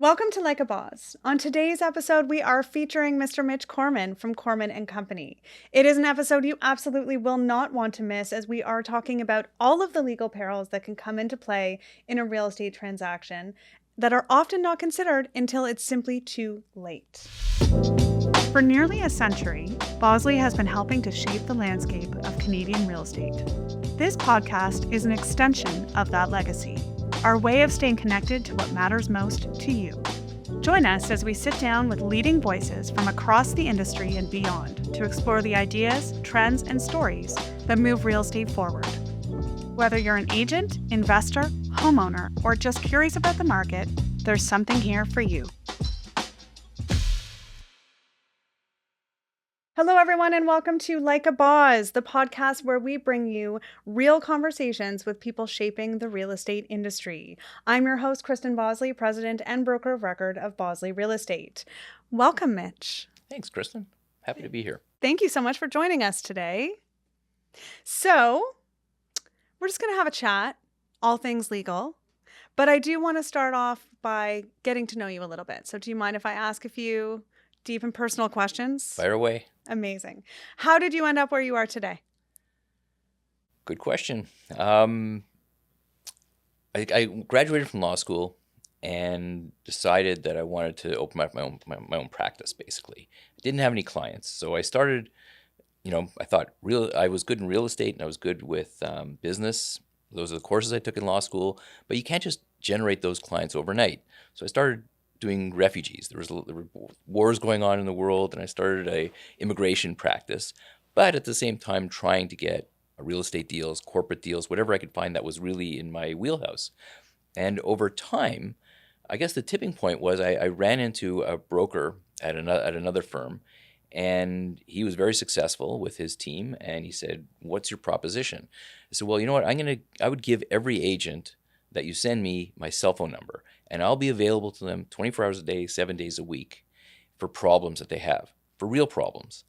Welcome to Like a Boss. On today's episode, we are featuring Mr. Mitch Korman from Korman and Company. It is an episode you absolutely will not want to miss, as we are talking about all of the legal perils that can come into play in a real estate transaction that are often not considered until it's simply too late. For nearly a century, Bosley has been helping to shape the landscape of Canadian real estate. This podcast is an extension of that legacy, our way of staying connected to what matters most to you. Join us as we sit down with leading voices from across the industry and beyond to explore the ideas, trends, and stories that move real estate forward. Whether you're an agent, investor, homeowner, or just curious about the market, there's something here for you. Hello, everyone, and welcome to Like a Boss, the podcast where we bring you real conversations with people shaping the real estate industry. I'm your host, Kristen Bosley, president and broker of record of Bosley Real Estate. Welcome, Mitch. Thanks, Kristen. Happy to be here. Thank you so much for joining us today. So, we're just going to have a chat, all things legal, but I do want to start off by getting to know you a little bit. So do you mind if I ask a few deep and personal questions? Fire away. Amazing. How did you end up where you are today? Good question. I graduated from law school and decided that I wanted to open up my own practice, basically. I didn't have any clients, so I started, I thought I was good in real estate and I was good with business. Those are the courses I took in law school, but you can't just generate those clients overnight. So I started doing refugees. There were wars going on in the world, and I started a immigration practice, but at the same time trying to get real estate deals, corporate deals, whatever I could find that was really in my wheelhouse. And over time, I guess the tipping point was I ran into a broker at another firm, and he was very successful with his team, and he said, "What's your proposition?" I said, "Well, you know what? I would give every agent that you send me my cell phone number, and I'll be available to them 24 hours a day, 7 days a week for problems that they have, for real problems."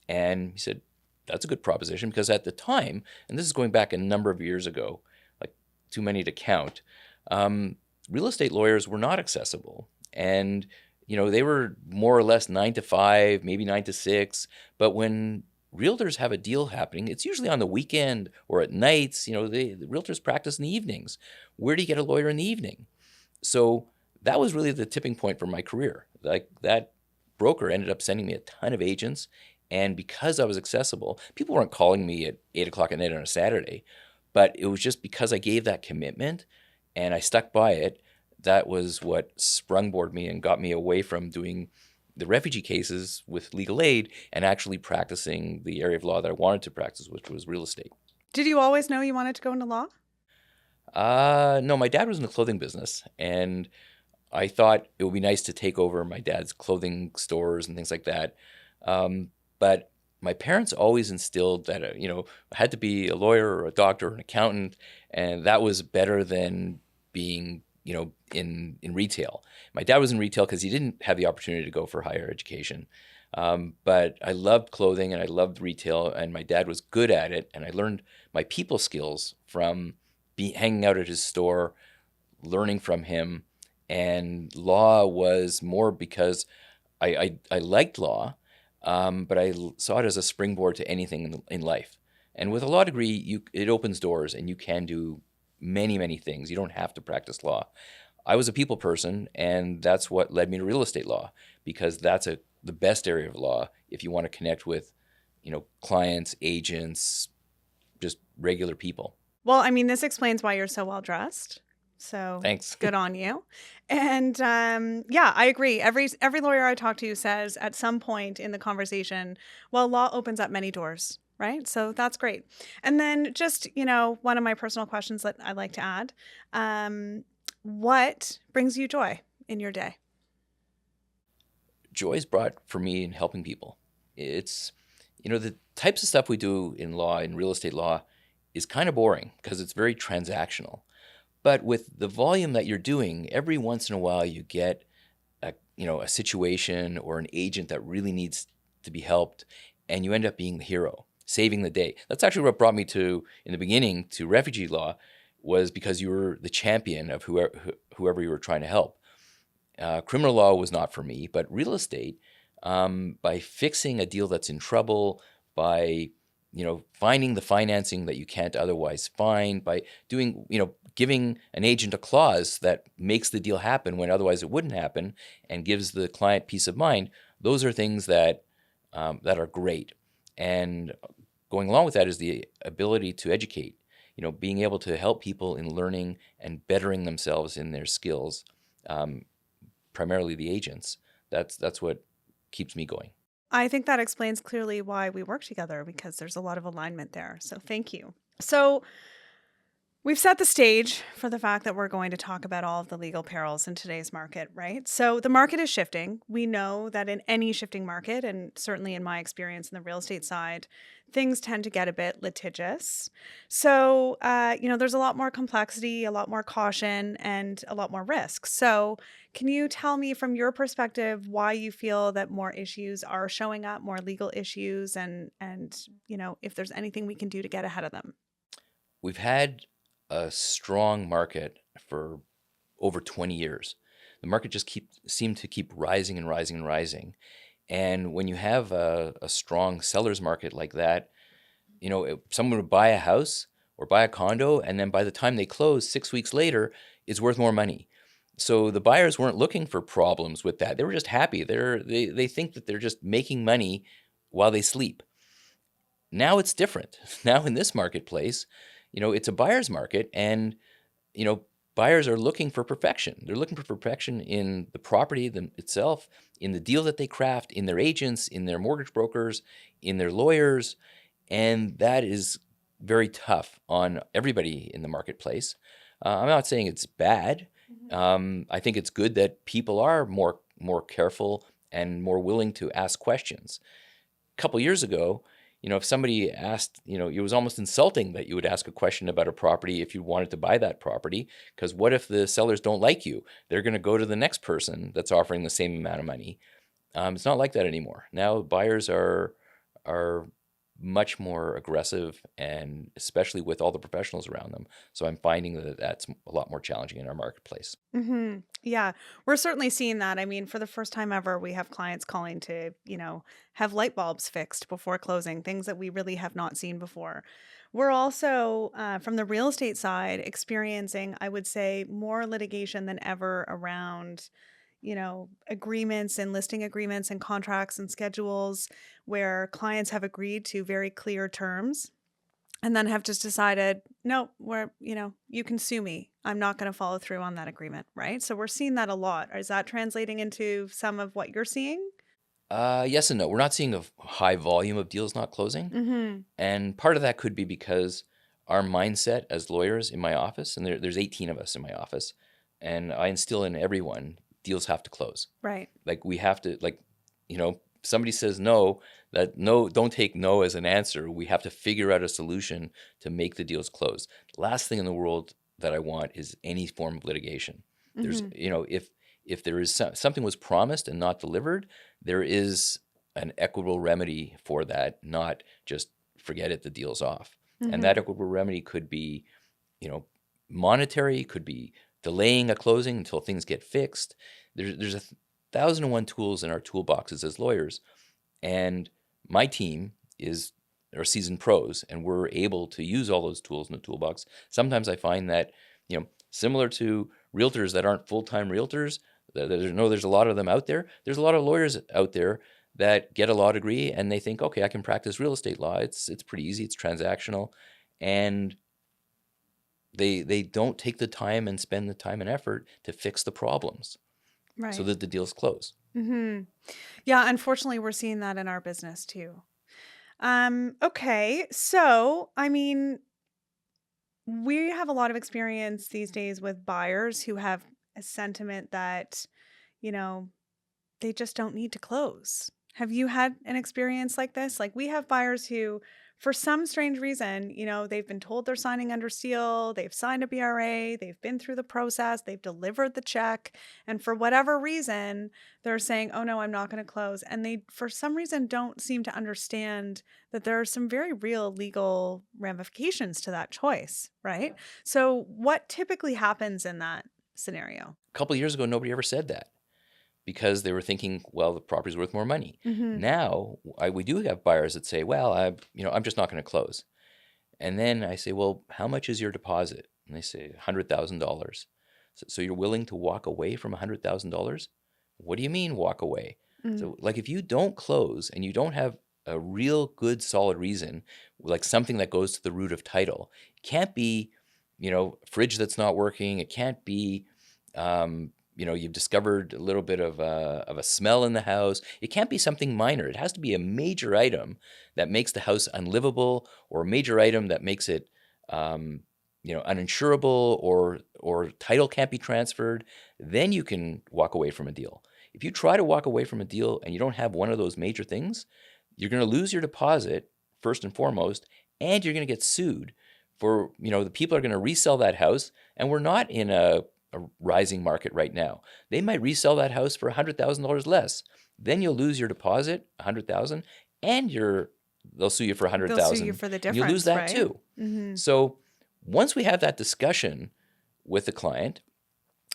And he said, "That's a good proposition," because at the time, and this is going back a number of years ago, like too many to count, real estate lawyers were not accessible. And, they were more or less 9 to 5, maybe 9 to 6. But when realtors have a deal happening, it's usually on the weekend or at nights. The realtors practice in the evenings. Where do you get a lawyer in the evening? So that was really the tipping point for my career. Like, that broker ended up sending me a ton of agents. And because I was accessible, people weren't calling me at 8 o'clock at night on a Saturday, but it was just because I gave that commitment and I stuck by it. That was what sprungboarded me and got me away from doing the refugee cases with legal aid and actually practicing the area of law that I wanted to practice, which was real estate. Did you always know you wanted to go into law? No, my dad was in the clothing business, and I thought it would be nice to take over my dad's clothing stores and things like that. But my parents always instilled that, I had to be a lawyer or a doctor or an accountant, and that was better than being, in retail. My dad was in retail because he didn't have the opportunity to go for higher education. But I loved clothing and I loved retail, and my dad was good at it. And I learned my people skills from hanging out at his store, learning from him. And law was more because I liked law, but I saw it as a springboard to anything in life. And with a law degree, it opens doors and you can do many, many things. You don't have to practice law. I was a people person, and that's what led me to real estate law, because that's the best area of law if you want to connect with, clients, agents, just regular people. Well, this explains why you're so well dressed. So thanks. Good on you. And yeah, I agree. Every lawyer I talk to says at some point in the conversation, well, law opens up many doors, right? So that's great. And then just, one of my personal questions that I like to add, what brings you joy in your day? Joy is brought for me in helping people. It's, the types of stuff we do in law, in real estate law, is kind of boring because it's very transactional. But with the volume that you're doing, every once in a while you get a situation or an agent that really needs to be helped, and you end up being the hero, saving the day. That's actually what brought me to, in the beginning, to refugee law, was because you were the champion of whoever you were trying to help. Criminal law was not for me, but real estate, by fixing a deal that's in trouble, by finding the financing that you can't otherwise find, by doing giving an agent a clause that makes the deal happen when otherwise it wouldn't happen, and gives the client peace of mind. Those are things that that are great. And going along with that is the ability to educate. Being able to help people in learning and bettering themselves in their skills. Primarily the agents. That's what keeps me going. I think that explains clearly why we work together, because there's a lot of alignment there. So thank you. So we've set the stage for the fact that we're going to talk about all of the legal perils in today's market, right? So the market is shifting. We know that in any shifting market, and certainly in my experience in the real estate side, things tend to get a bit litigious. So, there's a lot more complexity, a lot more caution, and a lot more risk. So can you tell me from your perspective why you feel that more issues are showing up, more legal issues, and if there's anything we can do to get ahead of them? We've had a strong market for over 20 years. The market just seemed to keep rising and rising and rising. And when you have a strong seller's market like that, someone would buy a house or buy a condo, and then by the time they close 6 weeks later, it's worth more money. So the buyers weren't looking for problems with that. They were just happy. They think that they're just making money while they sleep. Now it's different. Now in this marketplace, it's a buyer's market, and buyers are looking for perfection. They're looking for perfection in the property itself, in the deal that they craft, in their agents, in their mortgage brokers, in their lawyers, and that is very tough on everybody in the marketplace. I'm not saying it's bad. I think it's good that people are more careful and more willing to ask questions. A couple years ago, if somebody asked, it was almost insulting that you would ask a question about a property if you wanted to buy that property, because what if the sellers don't like you? They're going to go to the next person that's offering the same amount of money. It's not like that anymore. Now buyers are much more aggressive, and especially with all the professionals around them. So I'm finding that that's a lot more challenging in our marketplace. Yeah, we're certainly seeing that. I mean, for the first time ever, we have clients calling to, have light bulbs fixed before closing, things that we really have not seen before. We're also, from the real estate side, experiencing, I would say, more litigation than ever around, agreements and listing agreements and contracts and schedules where clients have agreed to very clear terms and then have just decided, no, you can sue me. I'm not going to follow through on that agreement, right? So we're seeing that a lot. Is that translating into some of what you're seeing? Yes and no. We're not seeing a high volume of deals not closing. Mm-hmm. And part of that could be because our mindset as lawyers in my office, and there's 18 of us in my office, and I instill in everyone, deals have to close. Right. Like we have to, somebody says no, that no, don't take no as an answer. We have to figure out a solution to make the deals close. The last thing in the world that I want is any form of litigation. There's, if there is something was promised and not delivered, there is an equitable remedy for that, not just forget it, the deal's off. And that equitable remedy could be, monetary, could be delaying a closing until things get fixed. There's 1,001 tools in our toolboxes as lawyers, and my team are seasoned pros, and we're able to use all those tools in the toolbox. Sometimes I find that, similar to realtors that aren't full-time realtors, there's a lot of them out there. There's a lot of lawyers out there that get a law degree and they think, okay, I can practice real estate law. It's pretty easy. It's transactional, and they don't take the time and spend the time and effort to fix the problems, Right. so that the deals close. Yeah, unfortunately, we're seeing that in our business too. Okay, so I mean, we have a lot of experience these days with buyers who have a sentiment that, you know, they just don't need to close. Have you had an experience like this? Like we have buyers who, for some strange reason, they've been told they're signing under seal, they've signed a BRA, they've been through the process, they've delivered the check, and for whatever reason, they're saying, "Oh no, I'm not going to close." And they, for some reason, don't seem to understand that there are some very real legal ramifications to that choice, right? So, what typically happens in that scenario? A couple of years ago, nobody ever said that. because they were thinking, well, the property's worth more money. Mm-hmm. Now, we do have buyers that say, well, I'm just not going to close. And then I say, well, how much is your deposit? And they say $100,000. So you're willing to walk away from $100,000? What do you mean walk away? Mm. So like if you don't close and you don't have a real good solid reason, like something that goes to the root of title, it can't be, fridge that's not working. It can't be, you've discovered a little bit of a smell in the house. It can't be something minor. It has to be a major item that makes the house unlivable, or a major item that makes it, uninsurable, or title can't be transferred. Then you can walk away from a deal. If you try to walk away from a deal and you don't have one of those major things, you're going to lose your deposit first and foremost, and you're going to get sued for, the people are going to resell that house, and we're not in a rising market right now. They might resell that house for $100,000 less. Then you'll lose your deposit, $100,000, and they'll sue you for $100,000. They'll sue you for the difference, you lose that right? too. Mm-hmm. So once we have that discussion with the client,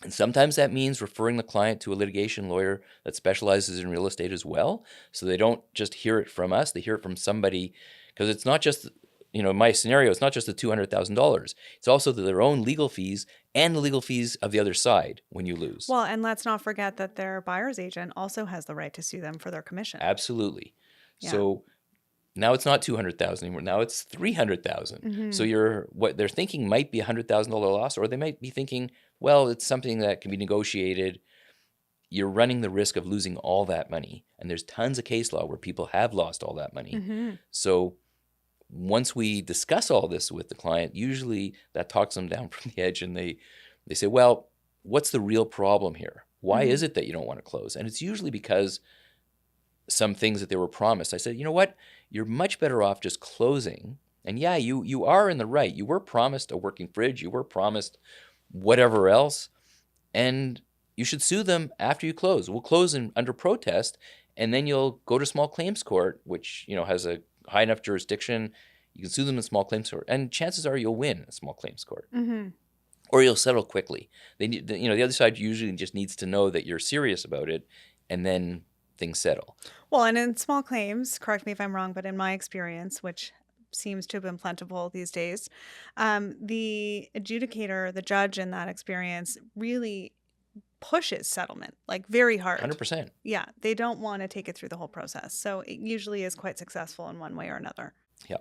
and sometimes that means referring the client to a litigation lawyer that specializes in real estate as well, so they don't just hear it from us, they hear it from somebody, because it's not just, my scenario, it's not just the $200,000. It's also their own legal fees and the legal fees of the other side when you lose. Well, and let's not forget that their buyer's agent also has the right to sue them for their commission. Absolutely. Yeah. So now it's not $200,000 anymore. Now it's $300,000. Mm-hmm. So what they're thinking might be $100,000 loss, or they might be thinking, well, it's something that can be negotiated. You're running the risk of losing all that money. And there's tons of case law where people have lost all that money. Mm-hmm. So once we discuss all this with the client, usually that talks them down from the edge, and they say, well, what's the real problem here? Why is it that you don't want to close? And it's usually because some things that they were promised. I said, you know what? You're much better off just closing. And yeah, you are in the right. You were promised a working fridge. You were promised whatever else. And you should sue them after you close. We'll close under protest, and then you'll go to small claims court, which, has a high enough jurisdiction. You can sue them in small claims court. And chances are you'll win a small claims court. Mm-hmm. Or you'll settle quickly. They need, the other side usually just needs to know that you're serious about it, and then things settle. Well, and in small claims, correct me if I'm wrong, but in my experience, which seems to have been plentiful these days, the adjudicator, the judge in that experience, really pushes settlement, like very hard. 100%. Yeah, they don't want to take it through the whole process. So it usually is quite successful in one way or another. Yeah.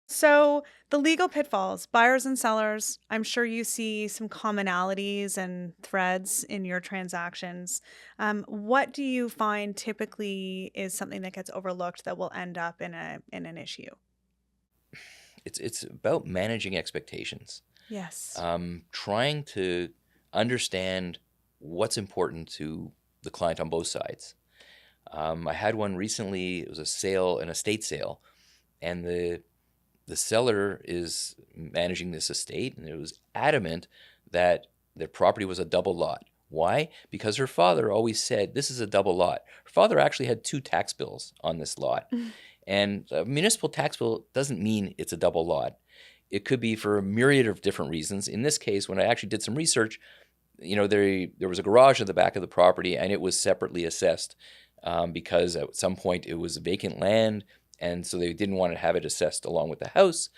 So the legal pitfalls, buyers and sellers, I'm sure you see some commonalities and threads in your transactions. What do you find typically is something that gets overlooked that will end up in an issue? It's about managing expectations. Yes. Trying to understand what's important to the client on both sides. I had one recently. It was an estate sale, and the seller is managing this estate, and it was adamant that their property was a double lot. Why? Because her father always said, this is a double lot. Her father actually had 2 tax bills on this lot. And a municipal tax bill doesn't mean it's a double lot. It could be for a myriad of different reasons. In this case, when I actually did some research, there was a garage at the back of the property, and it was separately assessed because at some point it was vacant land, and so they didn't want to have it assessed along with the house.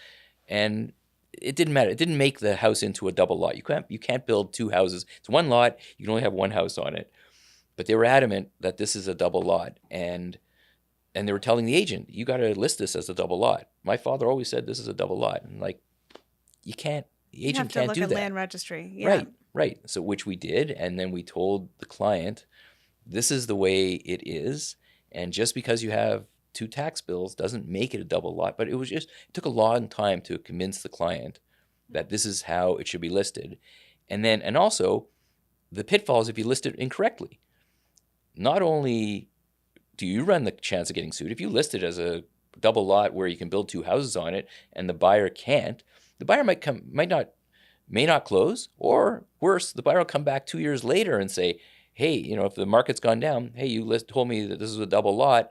And it didn't matter. It didn't make the house into a double lot. You can't build 2 houses. It's one lot. You can only have one house on it. But they were adamant that this is a double lot, and they were telling the agent, you got to list this as a double lot. My father always said this is a double lot, and you can't. The agent can't do that. You have to look at land registry. Yeah. Right. So which we did, and then we told the client, this is the way it is, and just because you have 2 tax bills doesn't make it a double lot. But it took a long time to convince the client that this is how it should be listed. And also the pitfalls if you list it incorrectly. Not only do you run the chance of getting sued, if you list it as a double lot where you can build 2 houses on it and the buyer can't, the buyer may not close, or worse, the buyer will come back 2 years later and say, hey, if the market's gone down, hey, you told me that this is a double lot,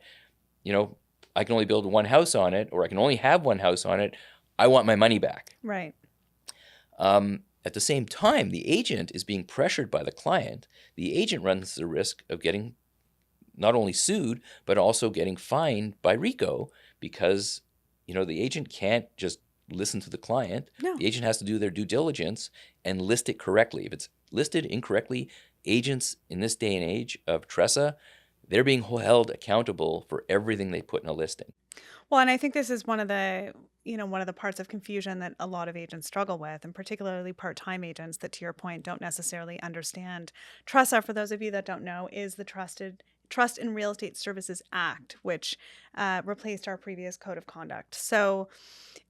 I can only build 1 house on it, or I can only have 1 house on it. I want my money back. Right. At the same time, the agent is being pressured by the client. The agent runs the risk of getting not only sued, but also getting fined by RICO because, the agent can't just listen to the client. No. The agent has to do their due diligence and list it correctly. If it's listed incorrectly, agents in this day and age of TRESA, they're being held accountable for everything they put in a listing. Well, and I think this is one of the parts of confusion that a lot of agents struggle with, and particularly part-time agents that, to your point, don't necessarily understand. TRESA, for those of you that don't know, is the Trust in Real Estate Services Act, which replaced our previous code of conduct. So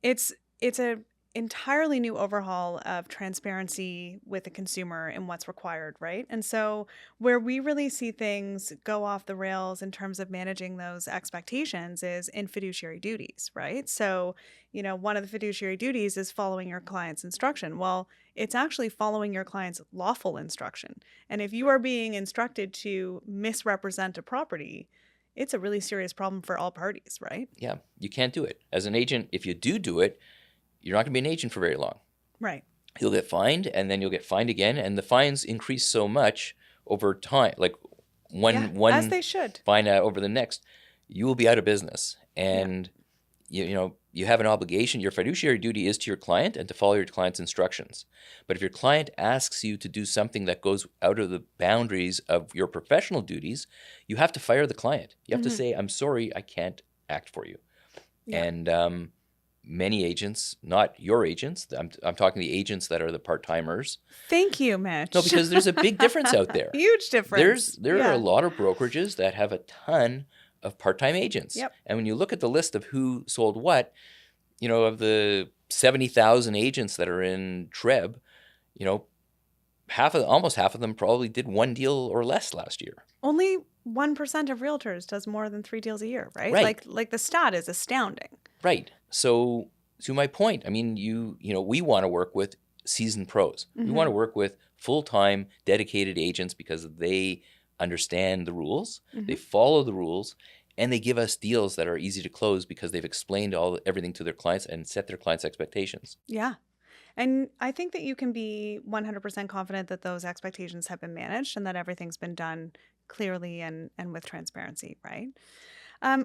it's a entirely new overhaul of transparency with the consumer and what's required, right? And so where we really see things go off the rails in terms of managing those expectations is in fiduciary duties, right? So, one of the fiduciary duties is following your client's instruction. Well, it's actually following your client's lawful instruction. And if you are being instructed to misrepresent a property, it's a really serious problem for all parties, right? Yeah, you can't do it. As an agent, if you do it, you're not going to be an agent for very long. Right. You'll get fined, and then you'll get fined again, and the fines increase so much over time. Like one as they should. fine over the next, you will be out of business. And you have an obligation. Your fiduciary duty is to your client and to follow your client's instructions. But if your client asks you to do something that goes out of the boundaries of your professional duties, you have to fire the client. You have to say, "I'm sorry, I can't act for you." Yeah. And many agents, not your agents, I'm talking the agents that are the part-timers. Thank you, Mitch. No, because there's a big difference out there. Huge difference. There are a lot of brokerages that have a ton of part-time agents. Yep. And when you look at the list of who sold what, of the 70,000 agents that are in TREB, almost half of them probably did one deal or less last year. Only 1% of realtors does more than 3 deals a year, right? Right. Like the stat is astounding. Right. So to my point, I mean, we want to work with seasoned pros. We want to work with full-time dedicated agents because they understand the rules, they follow the rules, and they give us deals that are easy to close because they've explained everything to their clients and set their clients' expectations. Yeah. And I think that you can be 100% confident that those expectations have been managed and that everything's been done clearly and with transparency, right?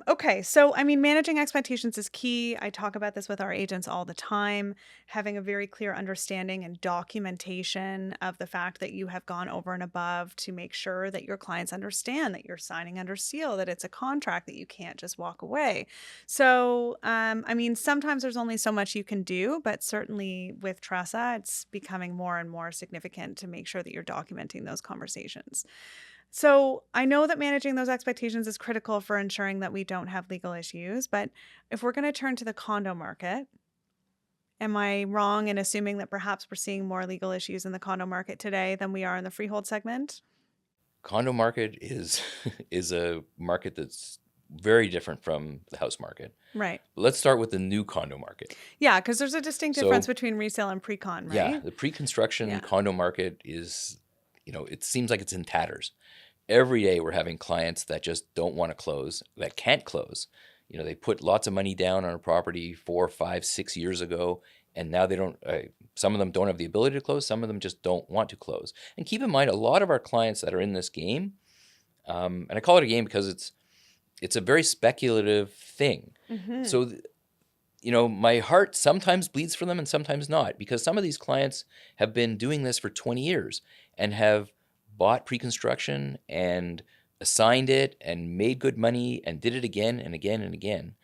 Okay, so I mean, managing expectations is key. I talk about this with our agents all the time, having a very clear understanding and documentation of the fact that you have gone over and above to make sure that your clients understand that you're signing under seal, that it's a contract, that you can't just walk away. So, I mean, sometimes there's only so much you can do, but certainly with TRESA, it's becoming more and more significant to make sure that you're documenting those conversations. So I know that managing those expectations is critical for ensuring that we don't have legal issues, but if we're going to turn to the condo market, am I wrong in assuming that perhaps we're seeing more legal issues in the condo market today than we are in the freehold segment? Condo market is a market that's very different from the house market. Right. Let's start with the new condo market. Yeah, because there's a distinct difference between resale and pre-con, right? Yeah, the pre-construction condo market is, it seems like it's in tatters. Every day we're having clients that just don't want to close, that can't close. They put lots of money down on a property 4, 5, 6 years ago, and now they don't. Some of them don't have the ability to close. Some of them just don't want to close. And keep in mind, a lot of our clients that are in this game, and I call it a game because it's a very speculative thing. So, my heart sometimes bleeds for them and sometimes not, because some of these clients have been doing this for 20 years and have bought pre-construction and assigned it and made good money and did it again and again and again.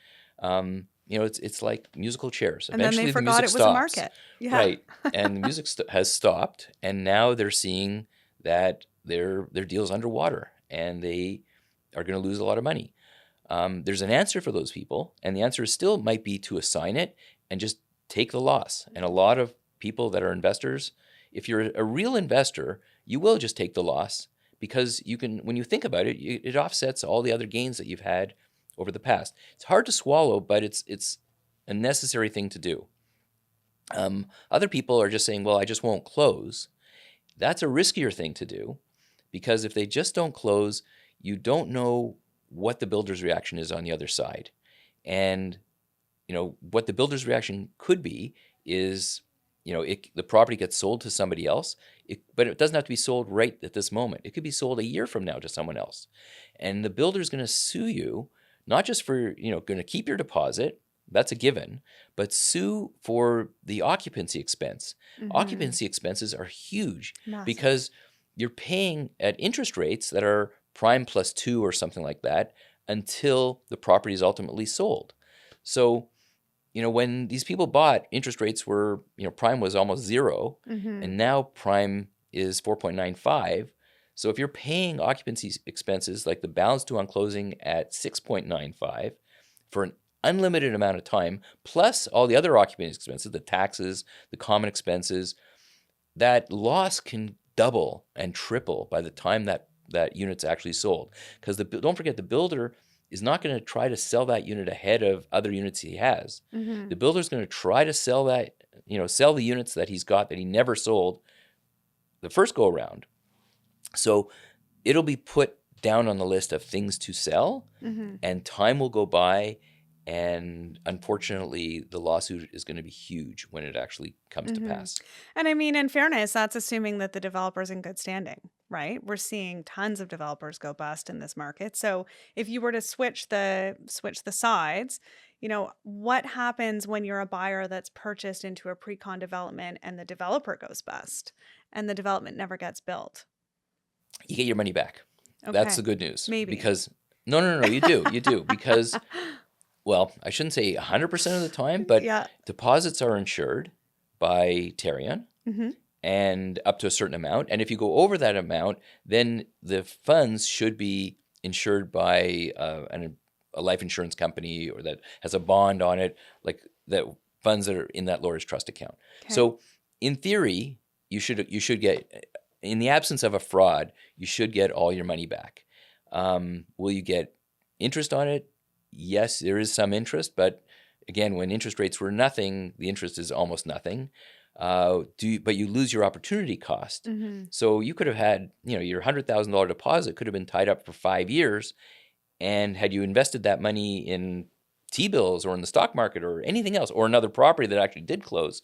It's like musical chairs. And then they forgot it was a market. Yeah. Right. And the music has stopped, and now they're seeing that their deal's underwater and they are going to lose a lot of money. There's an answer for those people, and the answer still might be to assign it and just take the loss. And a lot of people that are investors, if you're a real investor, you will just take the loss because you can, when you think about it, it offsets all the other gains that you've had over the past. It's hard to swallow, but it's a necessary thing to do. Other people are just saying, well, I just won't close. That's a riskier thing to do because if they just don't close, you don't know what the builder's reaction is on the other side. And, what the builder's reaction could be is the property gets sold to somebody else, but it doesn't have to be sold right at this moment. It could be sold a year from now to someone else. And the builder is going to sue you, not just for, going to keep your deposit, that's a given, but sue for the occupancy expense. Occupancy expenses are huge because you're paying at interest rates that are prime plus 2 or something like that until the property is ultimately sold. So, when these people bought, interest rates were, prime was almost 0, and now prime is 4.95. So if you're paying occupancy expenses like the balance due on closing at 6.95 for an unlimited amount of time, plus all the other occupancy expenses, the taxes, the common expenses, that loss can double and triple by the time that unit's actually sold. Because don't forget, the builder is not going to try to sell that unit ahead of other units he has. The builder's going to try to sell that, sell the units that he's got that he never sold the first go around. So it'll be put down on the list of things to sell, and time will go by. And unfortunately, the lawsuit is going to be huge when it actually comes to pass. And I mean, in fairness, that's assuming that the developer's in good standing, right? We're seeing tons of developers go bust in this market. So if you were to switch the sides, what happens when you're a buyer that's purchased into a pre-con development and the developer goes bust and the development never gets built? You get your money back. Okay. That's the good news. Maybe. Because no, you do because. Well, I shouldn't say 100% of the time, but deposits are insured by Tarion and up to a certain amount. And if you go over that amount, then the funds should be insured by a life insurance company or that has a bond on it, like that funds that are in that lawyer's trust account. Okay. So in theory, you should get, in the absence of a fraud, you should get all your money back. Will you get interest on it? Yes, there is some interest, but again, when interest rates were nothing, the interest is almost nothing. But you lose your opportunity cost. So you could have had, your $100,000 deposit could have been tied up for 5 years, and had you invested that money in T-bills or in the stock market or anything else, or another property that actually did close,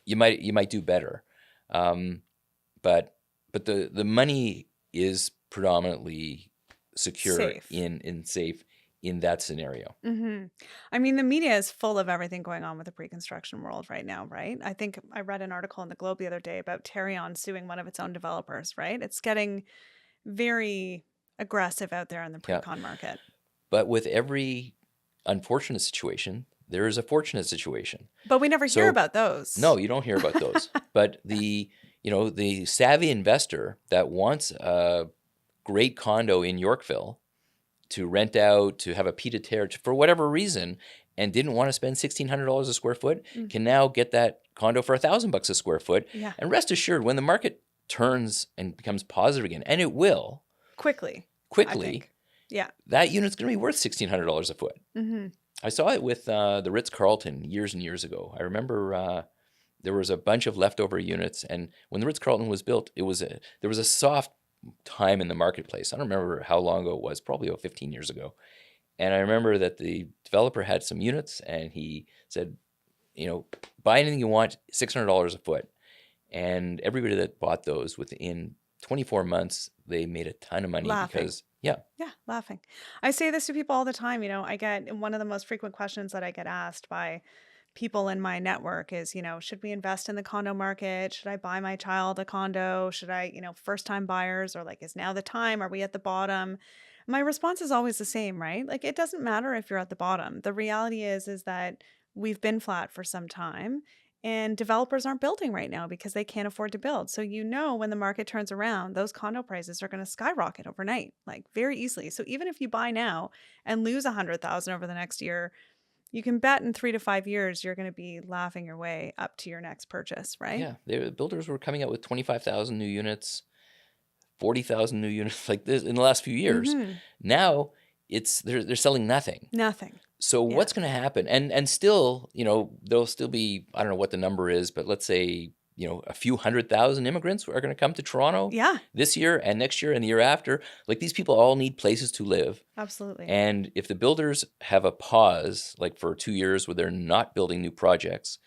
you might do better. But the money is predominantly secure, safe. in safe. In that scenario. I mean, the media is full of everything going on with the pre-construction world right now, right? I think I read an article in the Globe the other day about Tarion suing one of its own developers, right? It's getting very aggressive out there in the pre-con market. But with every unfortunate situation, there is a fortunate situation. But we never hear about those. No, you don't hear about those. But the savvy investor that wants a great condo in Yorkville to rent out, to have a pied a terre, for whatever reason, and didn't want to spend $1,600 a square foot, can now get that condo for $1,000 a square foot. Yeah. And rest assured, when the market turns and becomes positive again, and it will quickly, that unit's going to be worth $1,600 a foot. I saw it with the Ritz-Carlton years and years ago. I remember there was a bunch of leftover units, and when the Ritz-Carlton was built, there was a soft time in the marketplace. I don't remember how long ago it was, probably about 15 years ago. And I remember that the developer had some units, and he said, buy anything you want, $600 a foot. And everybody that bought those, within 24 months, they made a ton of money. Because laughing. I say this to people all the time. I get, one of the most frequent questions that I get asked by people in my network is, should we invest in the condo market? Should I buy my child a condo? Should I, first time buyers, or like, is now the time? Are we at the bottom? My response is always the same, right? Like, it doesn't matter if you're at the bottom. The reality is that we've been flat for some time, and developers aren't building right now because they can't afford to build. So, when the market turns around, those condo prices are going to skyrocket overnight, like very easily. So even if you buy now and lose $100,000 over the next year, you can bet in 3 to 5 years, you're going to be laughing your way up to your next purchase, right? Yeah. The builders were coming out with 25,000 new units, 40,000 new units like this in the last few years. Now they're selling nothing. So what's going to happen? And still, there'll still be, I don't know what the number is, but let's say, a few 100,000 immigrants are going to come to Toronto this year and next year and the year after. Like, these people all need places to live. Absolutely. And if the builders have a pause, like for 2 years where they're not building new projects,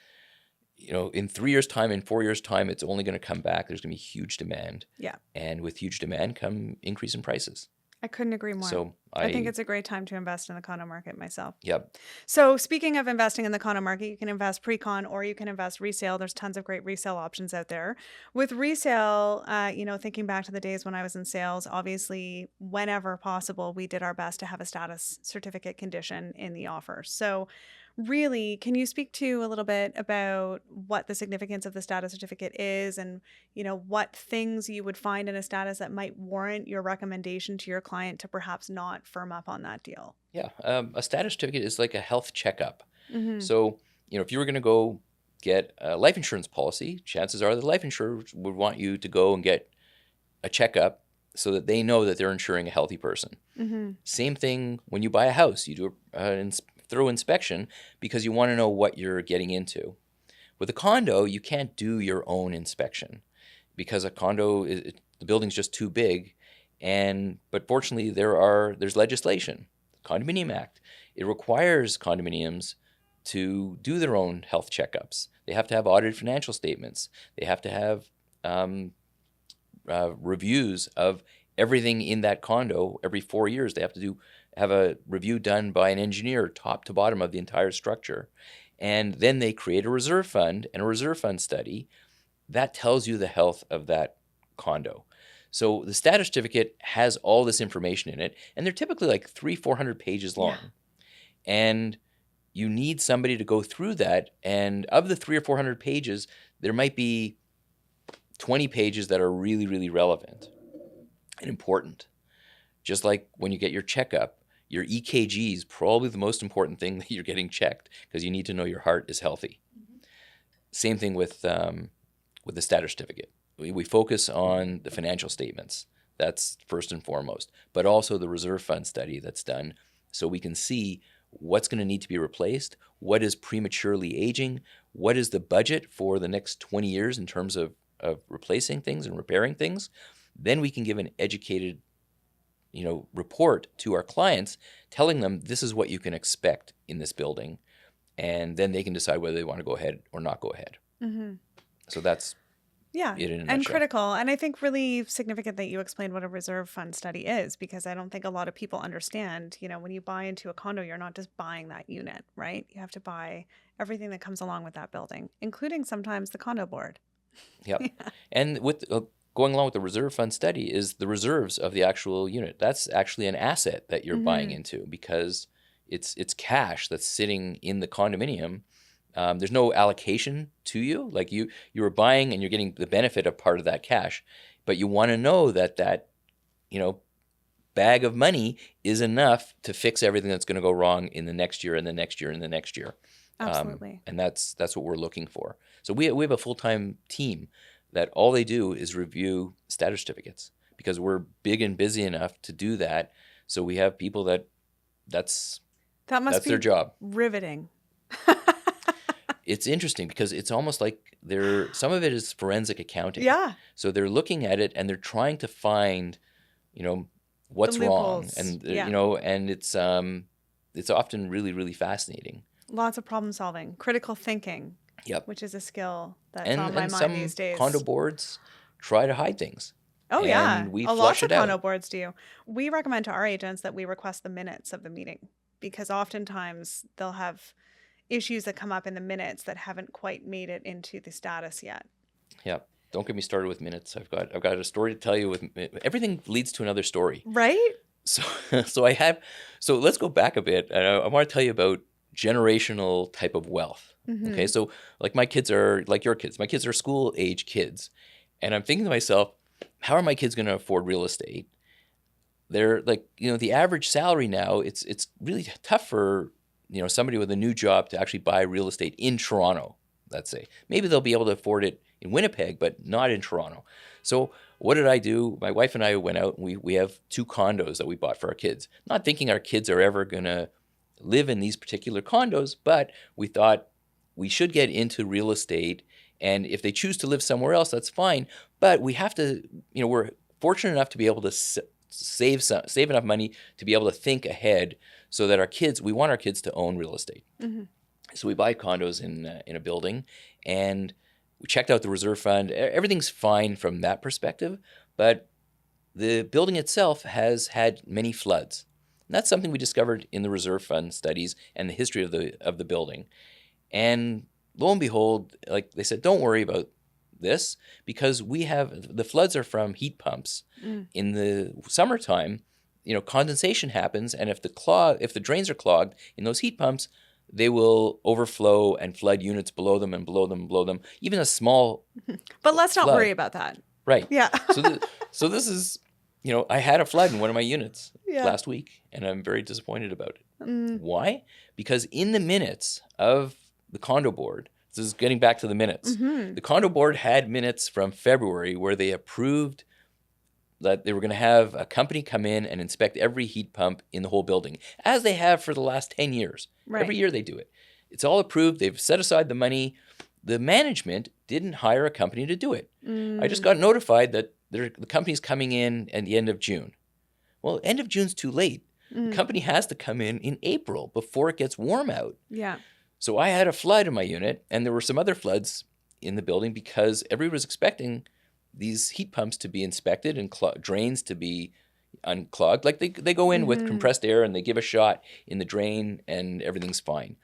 in 3 years' time, in 4 years' time, it's only going to come back. There's going to be huge demand. Yeah. And with huge demand come increase in prices. I couldn't agree more. So I think it's a great time to invest in the condo market myself. Yep. So speaking of investing in the condo market, you can invest pre-con or you can invest resale. There's tons of great resale options out there. With resale, thinking back to the days when I was in sales, obviously, whenever possible, we did our best to have a status certificate condition in the offer. So really, can you speak to a little bit about what the significance of the status certificate is and, what things you would find in a status that might warrant your recommendation to your client to perhaps not firm up on that deal? Yeah. A status certificate is like a health checkup. Mm-hmm. So, if you were going to go get a life insurance policy, chances are the life insurer would want you to go and get a checkup so that they know that they're insuring a healthy person. Mm-hmm. Same thing when you buy a house. You do a thorough inspection because you want to know what you're getting into. With a condo, you can't do your own inspection because a condo, the building's just too big. But fortunately, there's legislation, the Condominium Act. It requires condominiums to do their own health checkups. They have to have audited financial statements. They have to have reviews of everything in that condo every 4 years. They have to have a review done by an engineer, top to bottom of the entire structure. And then they create a reserve fund and a reserve fund study that tells you the health of that condo. So the status certificate has all this information in it, and they're typically like 300-400 pages long. Yeah. And you need somebody to go through that. And of the 300 or 400 pages, there might be 20 pages that are really, really relevant and important. Just like when you get your checkup, your EKG is probably the most important thing that you're getting checked because you need to know your heart is healthy. Mm-hmm. Same thing with the status certificate. We focus on the financial statements. That's first and foremost, but also the reserve fund study that's done so we can see what's going to need to be replaced, what is prematurely aging, what is the budget for the next 20 years in terms of replacing things and repairing things. Then we can give an educated report to our clients telling them this is what you can expect in this building, and then they can decide whether they want to go ahead or not go ahead. Mm-hmm. So that's it in a nutshell. Critical. And I think really significant that you explained what a reserve fund study is, because I don't think a lot of people understand, when you buy into a condo, you're not just buying that unit, right? You have to buy everything that comes along with that building, including sometimes the condo board. Yep. Yeah. And with going along with the reserve fund study is the reserves of the actual unit. That's actually an asset that you're buying into because it's cash that's sitting in the condominium. There's no allocation to you. Like you were buying and you're getting the benefit of part of that cash, but you want to know that bag of money is enough to fix everything that's going to go wrong in the next year and the next year and the next year. Absolutely. And that's what we're looking for. So we have a full-time team that all they do is review status certificates because we're big and busy enough to do that. So we have people that's their job. Riveting. It's interesting because it's almost like some of it is forensic accounting. Yeah. So they're looking at it and they're trying to find, what's wrong, and and it's often really, really fascinating. Lots of problem solving, critical thinking. Yep. Which is a skill that's on my mind these days. And some condo boards try to hide things. Oh, yeah. We a flush lot it of out. condo boards do. We recommend to our agents that we request the minutes of the meeting because oftentimes they'll have issues that come up in the minutes that haven't quite made it into the status yet. Yeah. Don't get me started with minutes. I've got a story to tell you. Everything leads to another story. Right? So let's go back a bit. I want to tell you about generational type of wealth. Mm-hmm. Okay, so like my kids are like your kids. My kids are school age kids, and I'm thinking to myself, how are my kids going to afford real estate? They're like, the average salary now. It's really tough for somebody with a new job to actually buy real estate in Toronto. Let's say maybe they'll be able to afford it in Winnipeg, but not in Toronto. So what did I do? My wife and I went out and we have 2 condos that we bought for our kids, not thinking our kids are ever going to live in these particular condos, but we thought we should get into real estate, and if they choose to live somewhere else, that's fine. But we have to, we're fortunate enough to be able to save enough money to be able to think ahead, so that we want our kids to own real estate. Mm-hmm. So we buy condos in a building, and we checked out the reserve fund. Everything's fine from that perspective, but the building itself has had many floods. And that's something we discovered in the reserve fund studies and the history of the building. And lo and behold, like they said, don't worry about this because we have the floods are from heat pumps. In the summertime, condensation happens, and if the drains are clogged in those heat pumps, they will overflow and flood units below them and below them and below them. Even a small But let's not flood. worry about that. Right. Yeah. So this is, I had a flood in one of my units Yeah. last week, and I'm very disappointed about it. Why? Because in the minutes of the condo board, this is getting back to the minutes. The condo board had minutes from February where they approved that they were going to have a company come in and inspect every heat pump in the whole building, as they have for the last 10 years. Right. Every year they do it. It's all approved. They've set aside the money. The management didn't hire a company to do it. I just got notified that the company's coming in at the end of June. Well, end of June's too late. The company has to come in April before it gets warm out. Yeah. So I had a flood in my unit, and there were some other floods in the building because everybody was expecting these heat pumps to be inspected and drains to be unclogged. Like they go in with compressed air and they give a shot in the drain and everything's fine.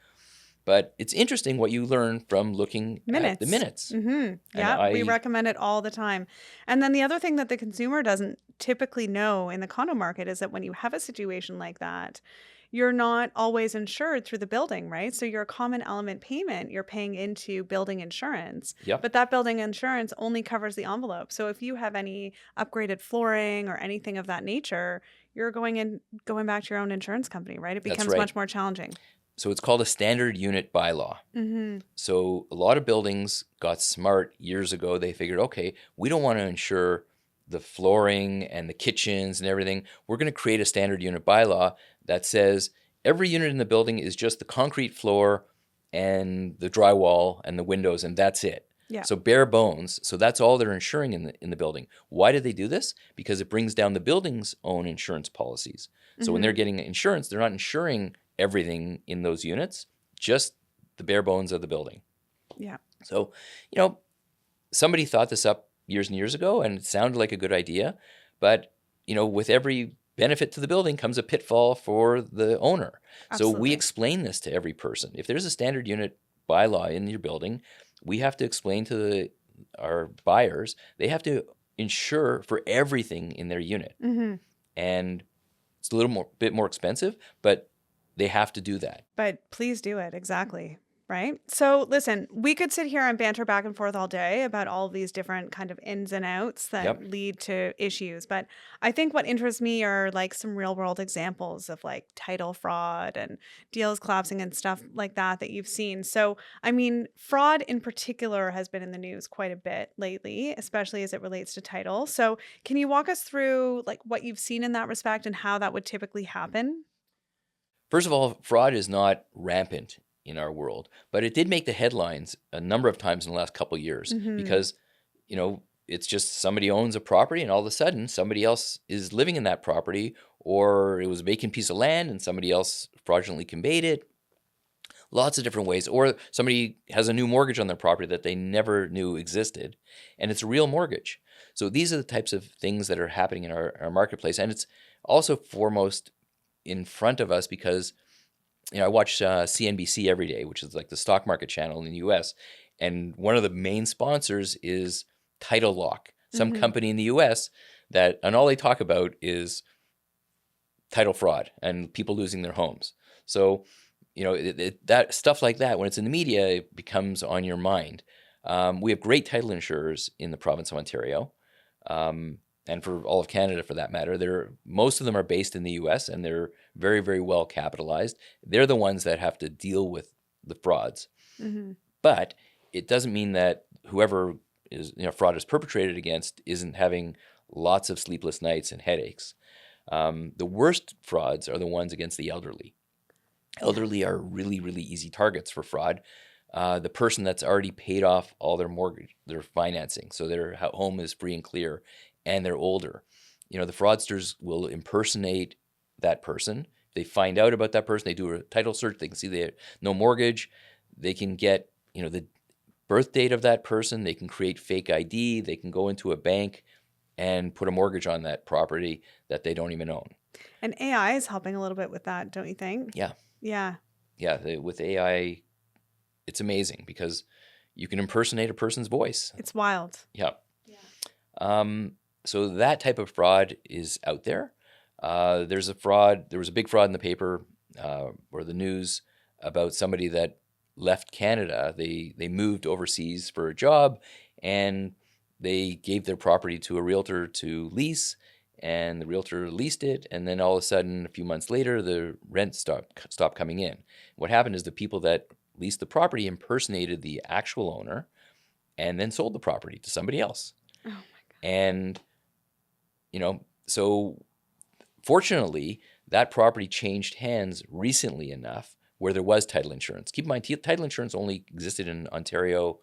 But it's interesting what you learn from looking at the minutes. Yeah, we recommend it all the time. And then the other thing that the consumer doesn't typically know in the condo market is that when you have a situation like that, you're not always insured through the building, right? So your common element payment, you're paying into building insurance. Yep. But that building insurance only covers the envelope. So if you have any upgraded flooring or anything of that nature, you're going back to your own insurance company, right? It becomes much more challenging. So it's called a standard unit bylaw. So a lot of buildings got smart years ago. They figured, okay, we don't want to insure the flooring and the kitchens and everything. We're going to create a standard unit bylaw that says every unit in the building is just the concrete floor and the drywall and the windows, and that's it. Yeah. So bare bones. So that's all they're insuring in the building. Why did they do this? Because it brings down the building's own insurance policies. So when they're getting insurance, they're not insuring everything in those units, just the bare bones of the building. Yeah. So, somebody thought this up years and years ago, and it sounded like a good idea. But, with every benefit to the building comes a pitfall for the owner. Absolutely. So we explain this to every person. If there's a standard unit bylaw in your building, we have to explain to our buyers, they have to insure for everything in their unit. And it's a bit more expensive, but they have to do that. But please do it. Exactly. Right. So listen, we could sit here and banter back and forth all day about all of these different kind of ins and outs that lead to issues. But I think what interests me are like some real world examples of like title fraud and deals collapsing and stuff like that you've seen. So, I mean, fraud in particular has been in the news quite a bit lately, especially as it relates to title. So can you walk us through like what you've seen in that respect and how that would typically happen? First of all, fraud is not rampant in our world, but it did make the headlines a number of times in the last couple of years because, it's just somebody owns a property and all of a sudden somebody else is living in that property, or it was a vacant piece of land and somebody else fraudulently conveyed it. Lots of different ways. Or somebody has a new mortgage on their property that they never knew existed, and it's a real mortgage. So these are the types of things that are happening in our marketplace. And it's also foremost in front of us because I watch CNBC every day, which is like the stock market channel in the US. And one of the main sponsors is Title Lock, some company in the US and all they talk about is title fraud and people losing their homes. So, that stuff like that, when it's in the media, it becomes on your mind. We have great title insurers in the province of Ontario. And for all of Canada, for that matter. Most of them are based in the U.S., and they're very, very well capitalized. They're the ones that have to deal with the frauds. But it doesn't mean that whoever fraud is perpetrated against isn't having lots of sleepless nights and headaches. The worst frauds are the ones against the elderly. Elderly are really, really easy targets for fraud. The person that's already paid off all their mortgage, their financing, so their home is free and clear, and they're older. The fraudsters will impersonate that person. They find out about that person. They do a title search. They can see they have no mortgage. They can get, the birth date of that person. They can create fake ID. They can go into a bank and put a mortgage on that property that they don't even own. And AI is helping a little bit with that, don't you think? Yeah. Yeah. Yeah. With AI, it's amazing because you can impersonate a person's voice. It's wild. Yeah. So that type of fraud is out there. There was a big fraud in the paper or the news about somebody that left Canada. They moved overseas for a job, and they gave their property to a realtor to lease, and the realtor leased it, and then all of a sudden, a few months later, the rent stopped coming in. What happened is the people that leased the property impersonated the actual owner and then sold the property to somebody else. Oh my God. And, so fortunately, that property changed hands recently enough where there was title insurance. Keep in mind, title insurance only existed in Ontario,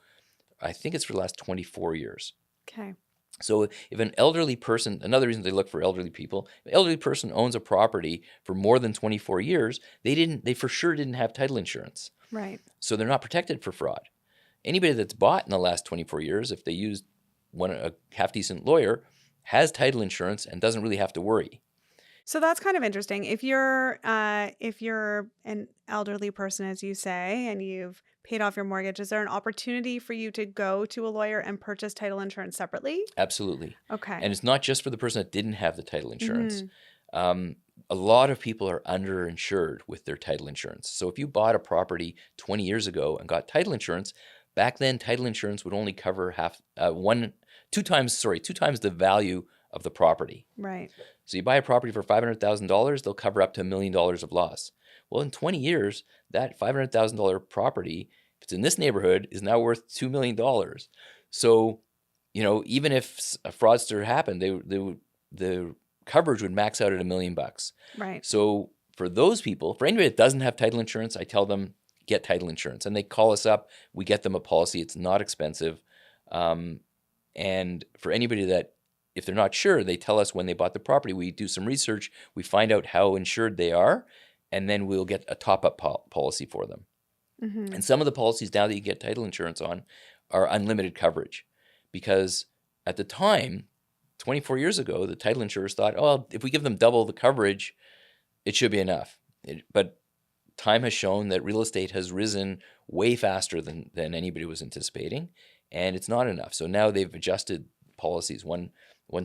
I think it's for the last 24 years. Okay. So if an elderly person, another reason they look for elderly people, if an elderly person owns a property for more than 24 years, they for sure didn't have title insurance. Right. So they're not protected for fraud. Anybody that's bought in the last 24 years, if they used a half-decent lawyer, has title insurance and doesn't really have to worry. So that's kind of interesting. If you're an elderly person, as you say, and you've paid off your mortgage, is there an opportunity for you to go to a lawyer and purchase title insurance separately? Absolutely. Okay. And it's not just for the person that didn't have the title insurance. Mm-hmm. A lot of people are underinsured with their title insurance. So if you bought a property 20 years ago and got title insurance, back then title insurance would only cover two times the value of the property. Right. So you buy a property for $500,000, they'll cover up to $1 million of loss. Well, in 20 years, that $500,000 property, if it's in this neighborhood, is now worth $2 million. So, even if a fraudster happened, the coverage would max out at $1 million. Right. So for those people, for anybody that doesn't have title insurance, I tell them, get title insurance. And they call us up, we get them a policy. It's not expensive. And for anybody that, if they're not sure, they tell us when they bought the property. We do some research. We find out how insured they are, and then we'll get a top-up policy for them. Mm-hmm. And some of the policies now that you get title insurance on are unlimited coverage, because at the time, 24 years ago, the title insurers thought, oh, if we give them double the coverage, it should be enough. But time has shown that real estate has risen way faster than anybody was anticipating, and it's not enough. So now they've adjusted policies. One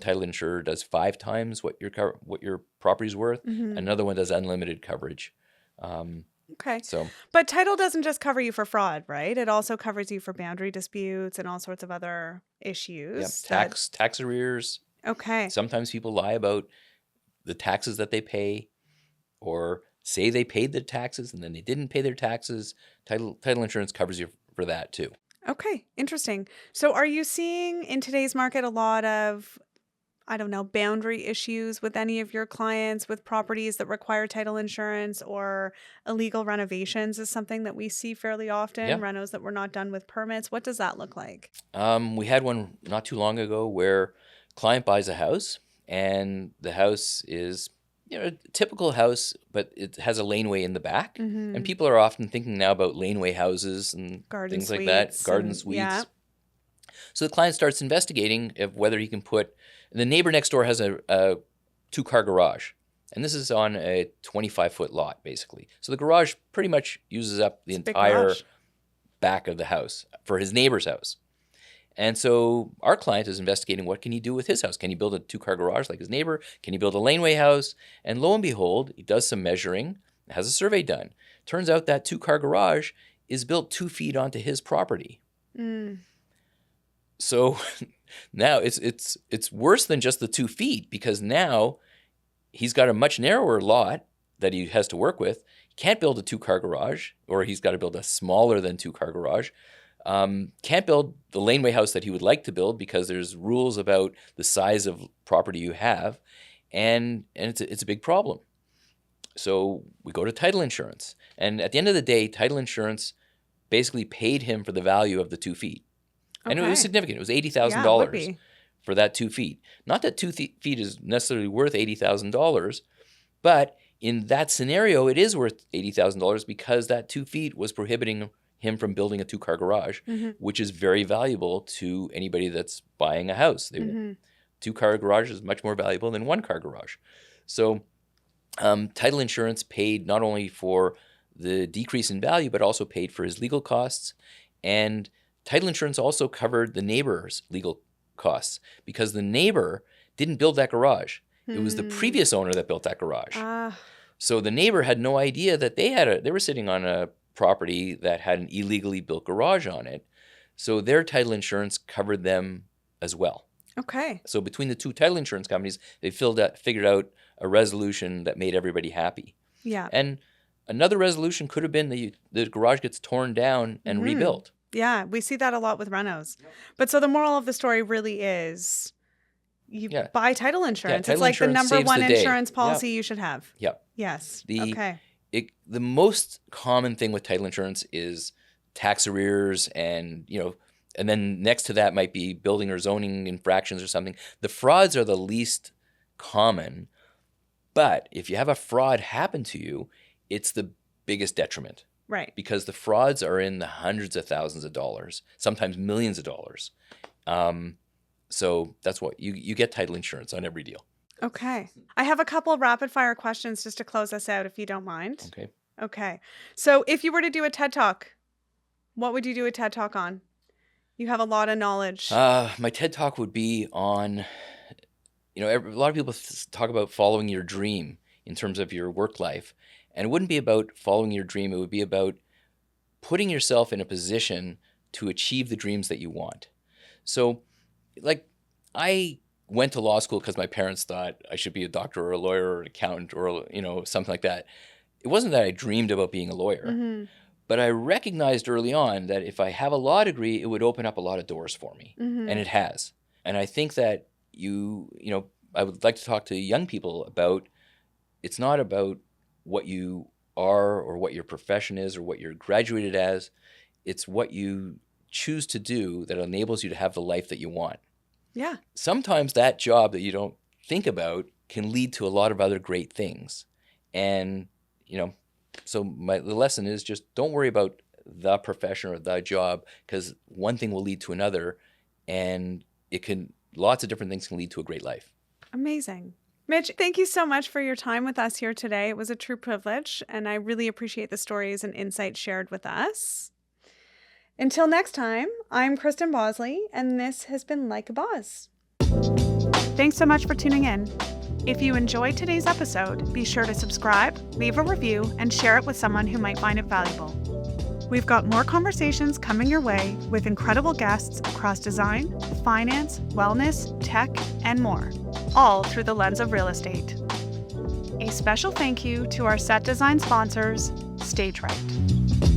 title insurer does 5 times what your property's worth. Mm-hmm. Another one does unlimited coverage. Okay. So, but title doesn't just cover you for fraud, right? It also covers you for boundary disputes and all sorts of other issues. yeah, tax arrears. Okay. Sometimes people lie about the taxes that they pay, or say they paid their taxes and then they didn't pay their taxes. Title insurance covers you for that too. Okay. Interesting. So are you seeing in today's market a lot of, boundary issues with any of your clients with properties that require title insurance, or illegal renovations is something that we see fairly often, Yeah. renos that were not done with permits? What does that look like? We had one not too long ago where client buys a house, and the house is a typical house, but it has a laneway in the back. Mm-hmm. And people are often thinking now about laneway houses and Garden things like that, suites garden and- suites. yeah. So the client starts investigating of whether he can put. The neighbor next door has a 2-car garage, and this is on a 25-foot lot, basically. So the garage pretty much uses up the It's a big entire garage. back of the house for his neighbor's house. And so our client is investigating, what can he do with his house? Can he build a 2-car garage like his neighbor? Can he build a laneway house? And lo and behold, he does some measuring, has a survey done. Turns out that 2-car garage is built 2 feet onto his property. Mm. So now it's worse than just the 2 feet, because now he's got a much narrower lot that he has to work with. He can't build a 2-car garage, or he's got to build a smaller than 2-car garage. Can't build the laneway house that he would like to build because there's rules about the size of property you have, and it's a big problem. So we go to title insurance, and at the end of the day, title insurance basically paid him for the value of the 2 feet. And it was Okay. significant. It was Yeah, it $80,000 would be. for that 2 feet. Not that 2 feet is necessarily worth $80,000, but in that scenario, it is worth $80,000 because that 2 feet was prohibiting him from building a 2-car garage, which is very valuable to anybody that's buying a house. 2-car garage is much more valuable than 1-car garage. So title insurance paid not only for the decrease in value, but also paid for his legal costs. And title insurance also covered the neighbor's legal costs because the neighbor didn't build that garage. It was the previous owner that built that garage. So the neighbor had no idea that they were sitting on a property that had an illegally built garage on it. So their title insurance covered them as well. Okay. So between the two title insurance companies, they figured out a resolution that made everybody happy. Yeah. And another resolution could have been the garage gets torn down and rebuilt. Yeah, we see that a lot with renos. But so the moral of the story really is you buy title insurance. Title it's like the insurance number saves one the day. insurance policy you should have. Yep. Yes. The most common thing with title insurance is tax arrears and then next to that might be building or zoning infractions or something. The frauds are the least common, but if you have a fraud happen to you, it's the biggest detriment. Right. Because the frauds are in the hundreds of thousands of dollars, sometimes millions of dollars. So that's what you get title insurance on every deal. Okay. I have a couple of rapid fire questions just to close us out, if you don't mind. Okay. So if you were to do a TED Talk, what would you do a TED Talk on? You have a lot of knowledge. My TED Talk would be on, a lot of people talk about following your dream in terms of your work life. And it wouldn't be about following your dream. It would be about putting yourself in a position to achieve the dreams that you want. So, I went to law school because my parents thought I should be a doctor or a lawyer or an accountant or, something like that. It wasn't that I dreamed about being a lawyer, but I recognized early on that if I have a law degree, it would open up a lot of doors for me. And it has. And I think that I would like to talk to young people about, it's not about what you are or what your profession is or what you're graduated as. It's what you choose to do that enables you to have the life that you want. Yeah. Sometimes that job that you don't think about can lead to a lot of other great things. And, so the lesson is just don't worry about the profession or the job because one thing will lead to another and lots of different things can lead to a great life. Amazing. Mitch, thank you so much for your time with us here today. It was a true privilege, and I really appreciate the stories and insights shared with us. Until next time, I'm Kristen Bosley, and this has been Like a Boz. Thanks so much for tuning in. If you enjoyed today's episode, be sure to subscribe, leave a review, and share it with someone who might find it valuable. We've got more conversations coming your way with incredible guests across design, finance, wellness, tech, and more, all through the lens of real estate. A special thank you to our set design sponsors, Stage Right.